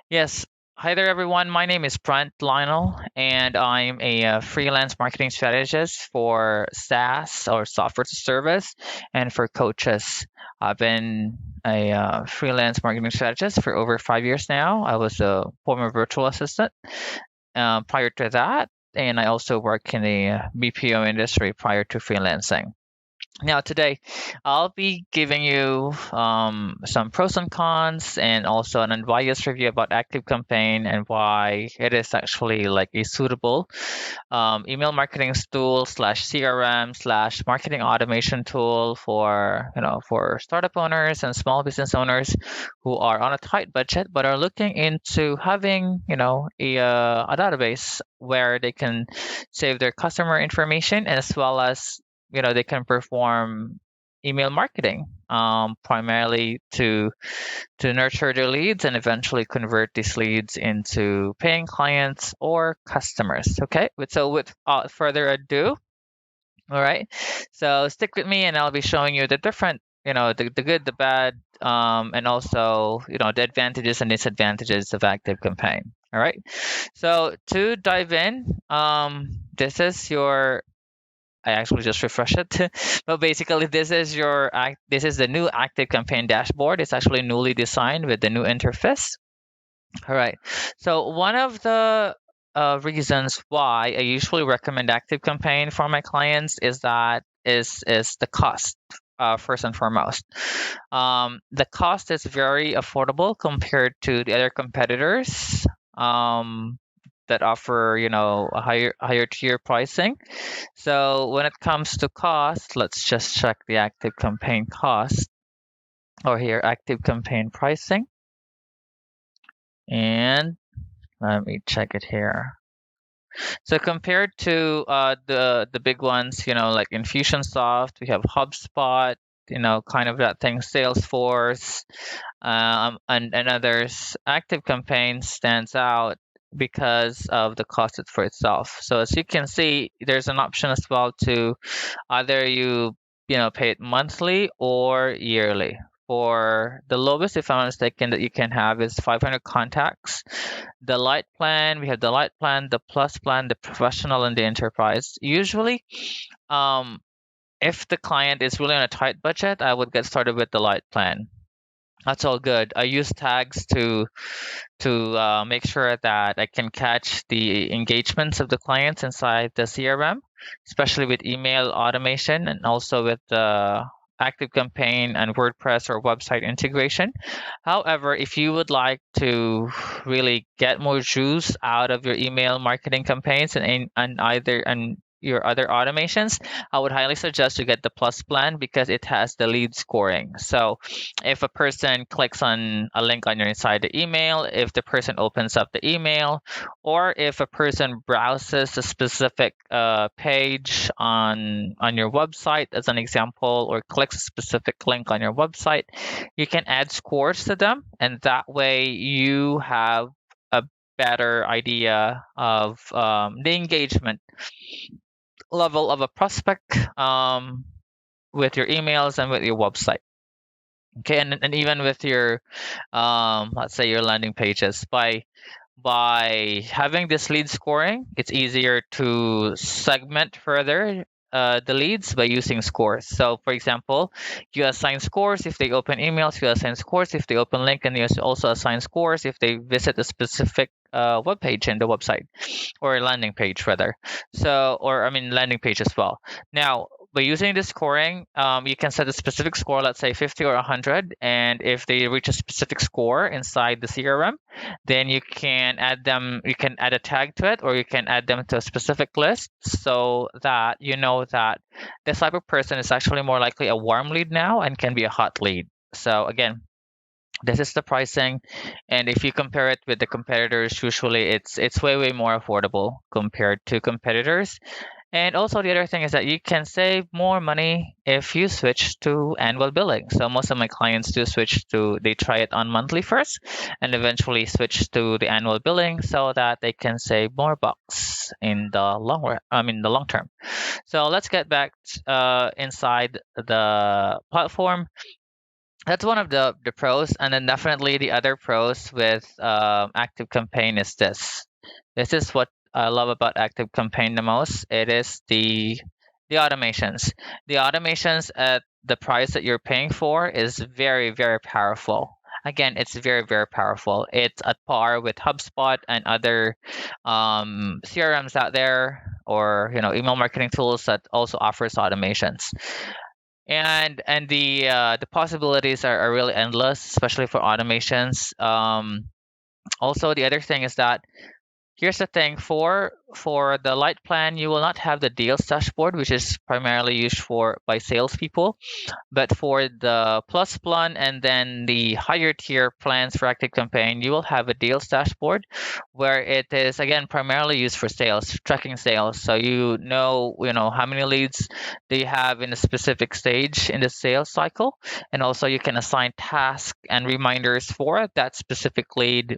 Yes. Hi there, everyone. My name is Brent Lionel, and I'm a freelance marketing strategist for SaaS or software as a service and for coaches. I've been a freelance marketing strategist for over 5 years now. I was a former virtual assistant prior to that, and I also work in the BPO industry prior to freelancing. Now, today, I'll be giving you some pros and cons and also an unbiased review about ActiveCampaign and why it is actually like a suitable email marketing tool slash CRM slash marketing automation tool for for startup owners and small business owners who are on a tight budget but are looking into having a database where they can save their customer information as well as they can perform email marketing primarily to nurture their leads and eventually convert these leads into paying clients or customers. Okay, so without further ado, all right, so stick with me and I'll be showing you the different, the good, the bad, and also the advantages and disadvantages of active campaign. All right, so to dive in, this is your I actually just refreshed it. But basically, this is the new Active Campaign dashboard. It's actually newly designed with the new interface. All right. So one of the reasons why I usually recommend Active Campaign for my clients is the cost. First and foremost, the cost is very affordable compared to the other competitors. That offer a higher tier pricing. So when it comes to cost, let's just check the active campaign cost or here active campaign pricing. And let me check it here. So compared to the big ones, like Infusionsoft, we have HubSpot, kind of that thing, Salesforce, and others. Active Campaign stands out because of the cost for itself. So as you can see, there's an option as well to either you pay it monthly or yearly. For the lowest, if I'm not mistaken, that you can have is 500 contacts. The light plan, we have the light plan, the plus plan, the professional, and the enterprise. Usually, um, if the client is really on a tight budget, I would get started with the light plan. That's all good. I use tags to make sure that I can catch the engagements of the clients inside the CRM, especially with email automation and also with the Active Campaign and WordPress or website integration. However, if you would like to really get more juice out of your email marketing campaigns and your other automations, I would highly suggest you get the Plus plan because it has the lead scoring. So if a person clicks on a link on your inside the email, if the person opens up the email, or if a person browses a specific page on your website, as an example, or clicks a specific link on your website, you can add scores to them, and that way you have a better idea of the engagement level of a prospect with your emails and with your website. Okay, and even with your let's say your landing pages, by having this lead scoring, it's easier to segment further the leads by using scores. So for example, you assign scores if they open emails, you assign scores if they open link, and you also assign scores if they visit a specific web page in the website or landing page rather. So, or I mean landing page as well. Now, by using the scoring, you can set a specific score, let's say 50 or 100, and if they reach a specific score inside the CRM, then you can add them. You can add a tag to it, or you can add them to a specific list, so that you know that this type of person is actually more likely a warm lead now and can be a hot lead. So again, this is the pricing, and if you compare it with the competitors, usually it's way more affordable compared to competitors. And also the other thing is that you can save more money if you switch to annual billing. So most of my clients do they try it on monthly first and eventually switch to the annual billing so that they can save more bucks in the long run, the long term. So let's get back inside the platform. that's one of the pros. And then definitely the other pros with Active Campaign is this. This is what I love about Active Campaign the most. It is the automations. The automations at the price that you're paying for is very, very powerful. Again, it's very, very powerful. It's at par with HubSpot and other CRMs out there, or email marketing tools that also offers automations. And the possibilities are really endless, especially for automations. Also, the other thing is that, here's the thing, for the light plan, you will not have the deals dashboard, which is primarily used for by salespeople. But for the plus plan and then the higher tier plans for Active Campaign, you will have a deals dashboard where it is again primarily used for sales, tracking sales. So you know how many leads do you have in a specific stage in the sales cycle, and also you can assign tasks and reminders for that specific lead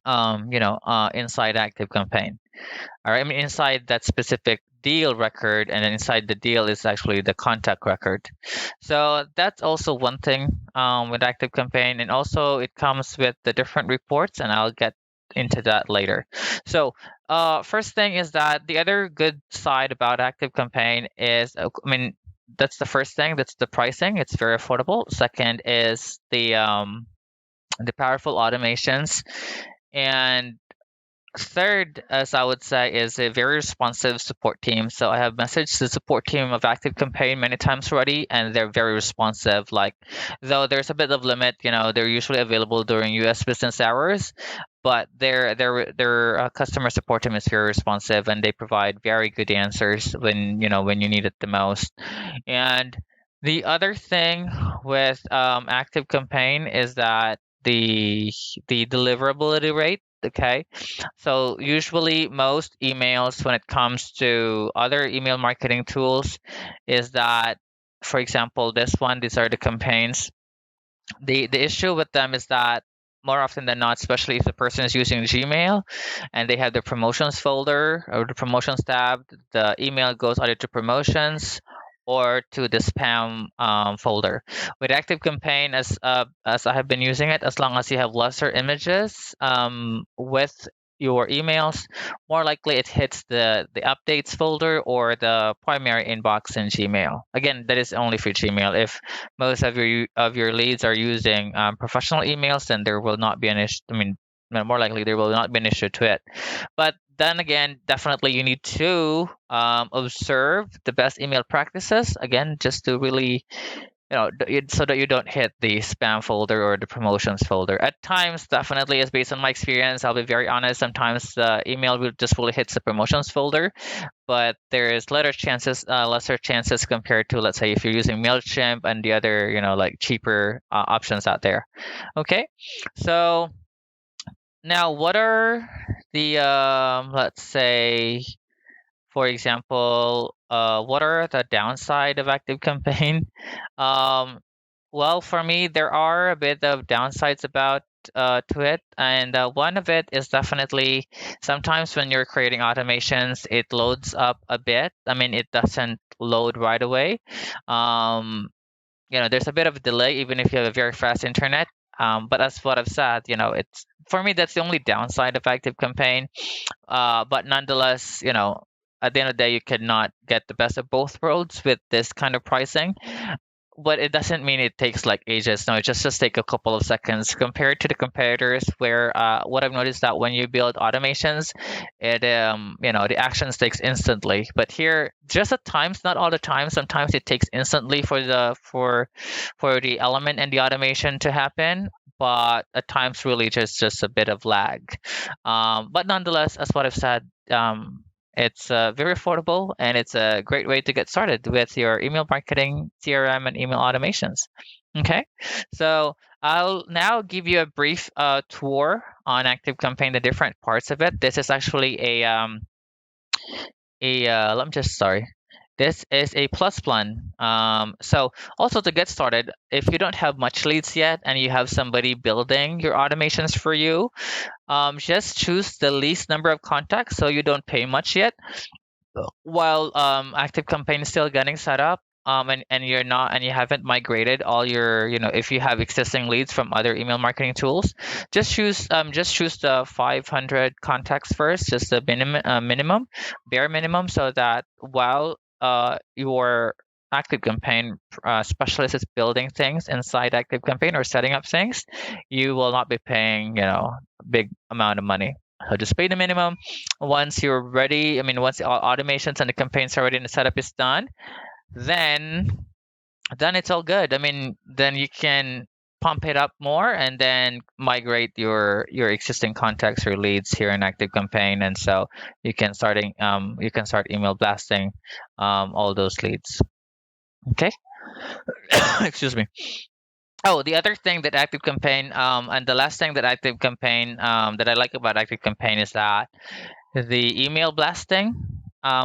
inside Active Campaign. All right, I mean inside that specific deal record, and then inside the deal is actually the contact record. So that's also one thing with Active Campaign, and also it comes with the different reports, and I'll get into that later. So first thing is that the other good side about Active Campaign is, I mean, that's the first thing. That's the pricing. It's very affordable. Second is the powerful automations, and third, as I would say, is a very responsive support team. So I have messaged the support team of Active Campaign many times already, and they're very responsive. Like, though there's a bit of limit, they're usually available during U.S. business hours, but their customer support team is very responsive, and they provide very good answers when you need it the most. And the other thing with Active Campaign is that the deliverability rate. Okay, so usually most emails when it comes to other email marketing tools is that, for example, this one, these are the campaigns. The issue with them is that more often than not, especially if the person is using Gmail and they have the promotions folder or the promotions tab, the email goes either to promotions or to the spam folder. With Active Campaign, as I have been using it, as long as you have lesser images with your emails, more likely it hits the updates folder or the primary inbox in Gmail. Again, that is only for Gmail. If most of your leads are using professional emails, then there will not be an issue. I mean, more likely there will not be an issue to it. But then again, definitely you need to observe the best email practices. Again, just to really so that you don't hit the spam folder or the promotions folder. At times, definitely, as based on my experience, I'll be very honest. Sometimes the email will just fully hits the promotions folder, but there is lesser chances compared to, let's say, if you're using Mailchimp and the other, like cheaper options out there. Okay, so now what are the let's say, for example, what are the downside of Active Campaign? Um, well, for me, there are a bit of downsides about to it, and one of it is definitely sometimes when you're creating automations, it loads up a bit. I mean, it doesn't load right away. Um, there's a bit of a delay, even if you have a very fast internet. But as what I've said, it's for me that's the only downside of Active Campaign. But nonetheless, at the end of the day, you cannot get the best of both worlds with this kind of pricing, but it doesn't mean it takes like ages. No, it just take a couple of seconds compared to the competitors. Where what I've noticed that when you build automations, it the actions takes instantly. But here, just at times, not all the time. Sometimes it takes instantly for the element and the automation to happen. But at times, really just a bit of lag. But nonetheless, as what I've said, it's very affordable, and it's a great way to get started with your email marketing, CRM, and email automations. Okay, so I'll now give you a brief tour on Active Campaign, the different parts of it. This is actually let me just sorry. This is a plus plan. So also to get started, if you don't have much leads yet and you have somebody building your automations for you, just choose the least number of contacts so you don't pay much yet while Active Campaign is still getting set up. and you haven't migrated all your, if you have existing leads from other email marketing tools, just choose the 500 contacts first, just the minimum, bare minimum, so that while your active campaign specialist is building things inside active campaign or setting up things, you will not be paying, big amount of money. So just pay the minimum. Once you're ready, once all automations and the campaigns are ready and the setup is done, then it's all good. Then you can pump it up more and then migrate your existing contacts or leads here in active campaign, and so you can start email blasting all those leads. Okay. Excuse me. Oh, the other thing that active campaign and the last thing that active campaign that I like about active campaign is that the email blasting.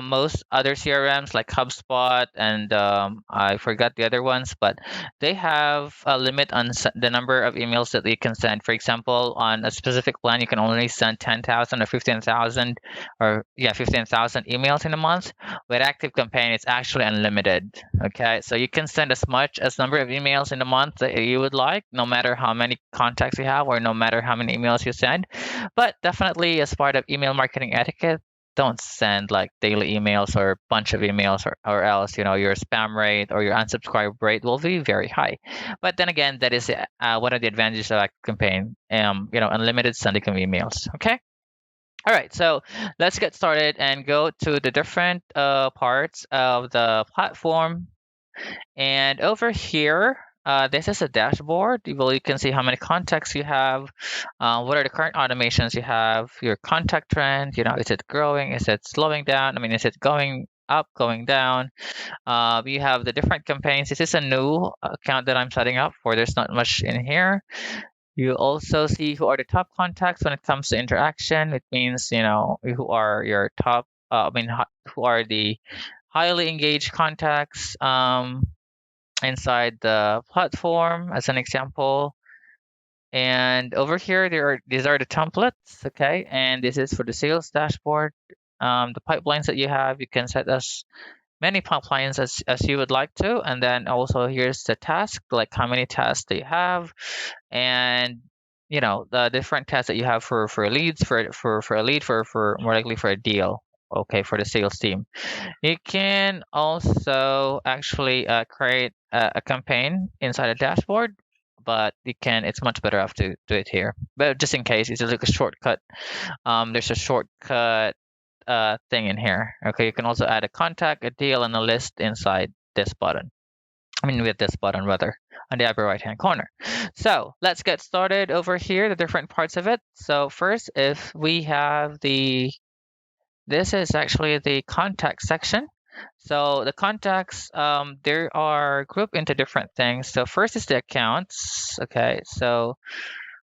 Most other CRMs like HubSpot and I forgot the other ones, but they have a limit on the number of emails that you can send. For example, on a specific plan, you can only send 10,000 or 15,000, or 15,000 emails in a month. With Active Campaign, it's actually unlimited. Okay, so you can send as much as number of emails in a month that you would like, no matter how many contacts you have or no matter how many emails you send. But definitely, as part of email marketing etiquette, don't send like daily emails or bunch of emails, or else your spam rate or your unsubscribe rate will be very high. But then again, that is one of the advantages of Active Campaign. Unlimited sending of emails. Okay. All right, so let's get started and go to the different parts of the platform. And over here, this is a dashboard. You can see how many contacts you have, what are the current automations you have, your contact trend. Is it growing? Is it slowing down? Is it going up, going down? You have the different campaigns. This is a new account that I'm setting up for. There's not much in here. You also see who are the top contacts when it comes to interaction. It means, who are your top, who are the highly engaged contacts inside the platform, as an example. And over here, these are the templates, okay? And this is for the sales dashboard. The pipelines that you have, you can set as many pipelines as you would like to. And then also here's the task, like how many tasks do you have, and the different tasks that you have for leads, for a lead, for more likely for a deal, okay, for the sales team. You can also actually create a campaign inside a dashboard, but it's much better off to do it here. But just in case, it's like a shortcut. There's a shortcut thing in here. Okay, you can also add a contact, a deal, and a list inside this button. With this button rather, on the upper right hand corner. So let's get started over here, the different parts of it. So first, if we have this is actually the contact section. So the contacts, they are grouped into different things. So first is the accounts. Okay, so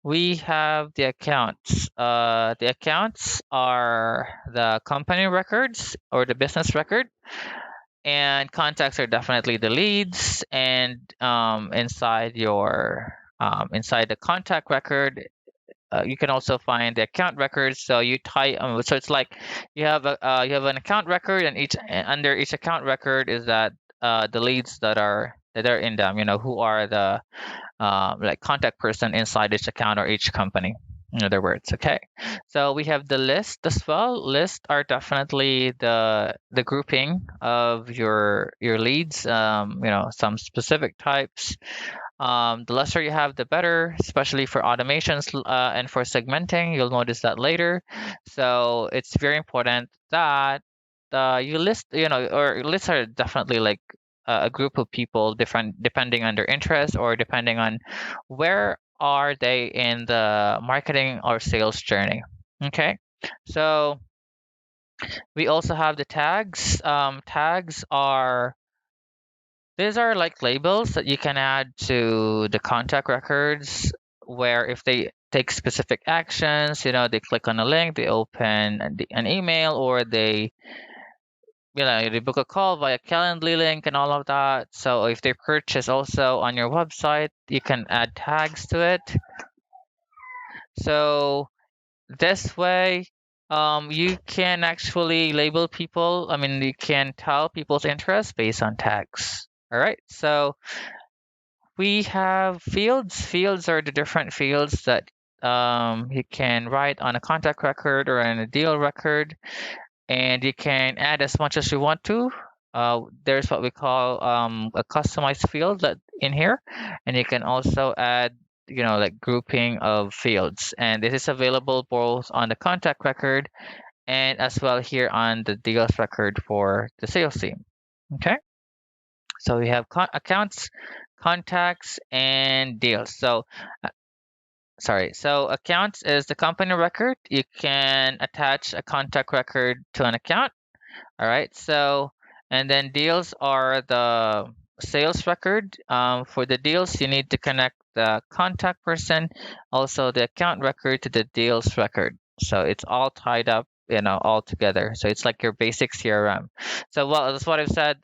we have the accounts. The accounts are the company records or the business record, and contacts are definitely the leads. And inside the contact record, you can also find the account records. So you type, so it's like you have an account record, and under each account record is that the leads that are in them. Who are the like contact person inside each account or each company. In other words, okay. So we have the list as well. Lists are definitely the grouping of your leads. Some specific types. The lesser you have, the better, especially for automations and for segmenting. You'll notice that later. So it's very important that you list, or lists are definitely like a group of people, different depending on their interest or depending on where are they in the marketing or sales journey. Okay, so we also have the tags. Tags are These are like labels that you can add to the contact records, where if they take specific actions, they click on a link, they open an email, or they book a call via Calendly link and all of that. So if they purchase also on your website, you can add tags to it. So this way, you can actually label people. You can tell people's interests based on tags. All right, so we have fields. Fields are the different fields that you can write on a contact record or in a deal record, and you can add as much as you want to. There's what we call a customized field that in here, and you can also add, like grouping of fields. And this is available both on the contact record and as well here on the deals record for the sales team. Okay, so we have accounts, contacts, and deals. So accounts is the company record. You can attach a contact record to an account. All right. So, and then deals are the sales record. For the deals, you need to connect the contact person, also the account record to the deals record. So it's all tied up, all together. So it's like your basic CRM. So, well, that's what I've said.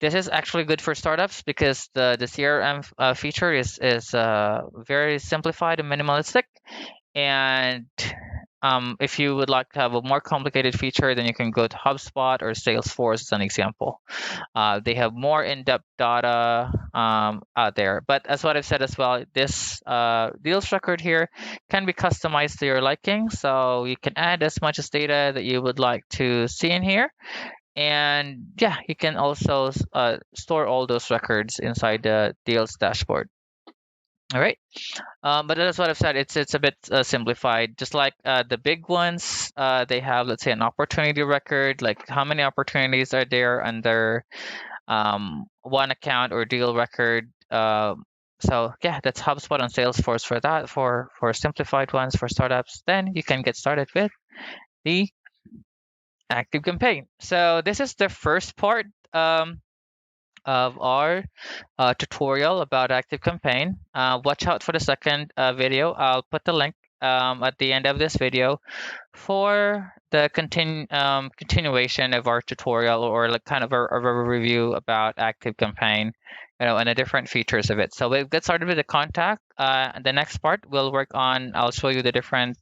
This is actually good for startups because the CRM feature is very simplified and minimalistic. And if you would like to have a more complicated feature, then you can go to HubSpot or Salesforce as an example. They have more in-depth data out there. But as what I've said as well, this deals record here can be customized to your liking. So you can add as much as data that you would like to see in here. And yeah, you can also store all those records inside the deals dashboard. All right. But that's what I've said. It's a bit simplified. Just like the big ones, they have, let's say, an opportunity record, like how many opportunities are there under one account or deal record. So yeah, that's HubSpot and Salesforce for that. For simplified ones for startups, then you can get started with the Active Campaign. So this is the first part of our tutorial about Active Campaign. Watch out for the second video. I'll put the link at the end of this video for the continuation of our tutorial, or like kind of a review about Active Campaign, and the different features of it. So we'll get started with the contact. The next part we'll work on, I'll show you the different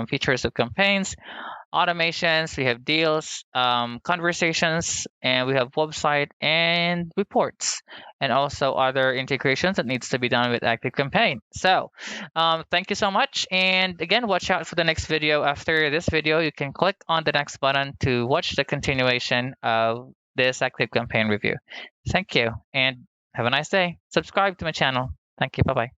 features of campaigns, automations, we have deals, conversations, and we have website and reports, and also other integrations that needs to be done with Active Campaign. So thank you so much. And again, watch out for the next video. After this video, you can click on the next button to watch the continuation of this Active Campaign review. Thank you, and have a nice day. Subscribe to my channel. Thank you. Bye-bye.